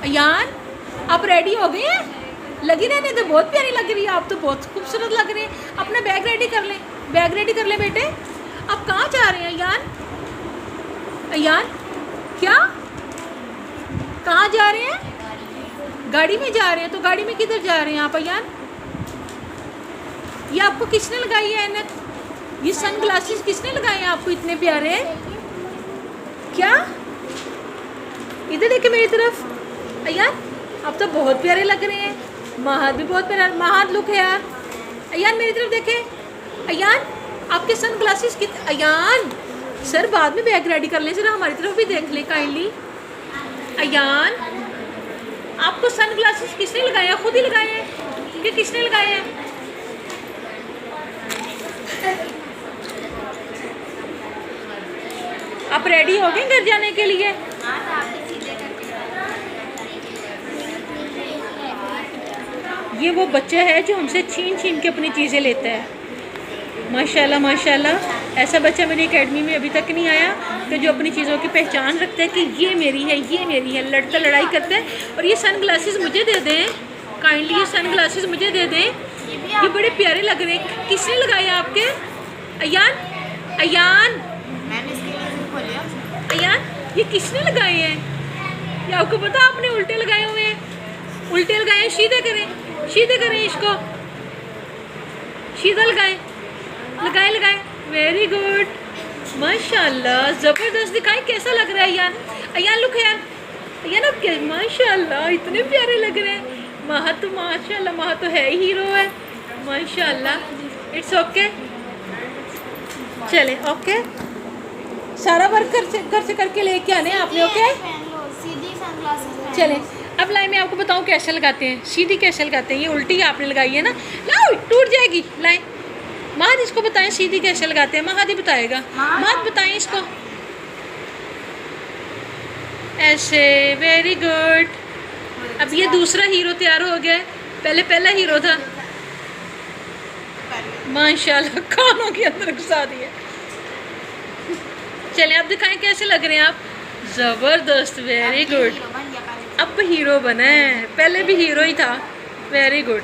अयान, आप रेडी हो गए हैं? लगी रहने तो बहुत प्यारी लग रही है, आप तो बहुत खूबसूरत लग रहे हैं। अपना बैग रेडी कर लें, बैग रेडी कर लें बेटे। आप कहाँ जा रहे हैं अयान? अयान, क्या? कहाँ जा रहे हैं? गाड़ी में जा रहे हैं। तो गाड़ी में किधर जा रहे हैं आप अयान? ये आपको किसने लगाई है ऐनक? ये सन ग्लासेस किसने लगाए हैं आपको इतने प्यारे? क्या? इधर देखे मेरी तरफ। अयान, आप तो बहुत प्यारे लग रहे हैं। महाद भी बहुत प्यारा, महाद लुक है यार। अयान मेरी तरफ देखे। अयान, आपके सन ग्लासेस कितने? अयान सर बाद में बैग रेडी कर ले, जरा हमारी तरफ भी देख ले काइंडली। अयान, आपको सन ग्लासेस किसने लगाए हैं? खुद ही लगाए हैं कि किसने लगाए हैं? आप रेडी हो गए घर जाने के लिए? ये वो बच्चा है जो हमसे छीन छीन के अपनी चीज़ें लेता है। माशाल्लाह माशाल्लाह, ऐसा बच्चा मेरी एकेडमी में अभी तक नहीं आया कि जो अपनी चीज़ों की पहचान रखता है कि ये मेरी है, ये मेरी है। लड़ता लड़ाई करता है। और ये सन ग्लासेस मुझे दे दें काइंडली, ये सन ग्लासेस मुझे दे दें। ये बड़े प्यारे लग रहे हैं। किसने लगाए आपके? अयान, अयान, अयान, ये किसने लगाए हैं? ये आपको पता, आपने उल्टे लगाए हुए हैं। उल्टे लगाए हैं। सीधे करें, सीधे करें इसको, सीधा लगाएं, लगाएं लगाएं। वेरी गुड, माशाल्लाह, ज़बरदस्त। दिखाएं कैसा लग रहा है अयान? अयान लुक है अयान, आप क्या माशाल्लाह इतने प्यारे लग रहे हैं। महा तो माशाल्लाह, महा तो है ही हीरो है माशाल्लाह। इट्स ओके, चले ओके। सारा वर्क घर से करके लेके आने आपने। ओके चले, अब लाई मैं आपको बताऊं कैसे लगाते हैं। सीधी कैसे लगाते हैं? ये उल्टी आपने लगाई है ना, लाओ टूट जाएगी। लाए महद इसको बताएं सीधी कैसे लगाते हैं। महद ही बताएगा। महद बताएं इसको। ऐसे, वेरी गुड। अब ये दूसरा हीरो तैयार हो गया। पहले पहला हीरो था माशाल्लाह, कानों के अंदर घुसा दिया। चले अब दिखाएं कैसे लग रहे हैं आप। ज़बरदस्त, वेरी गुड। अब हीरो बना है, पहले भी हीरो ही था। Very good.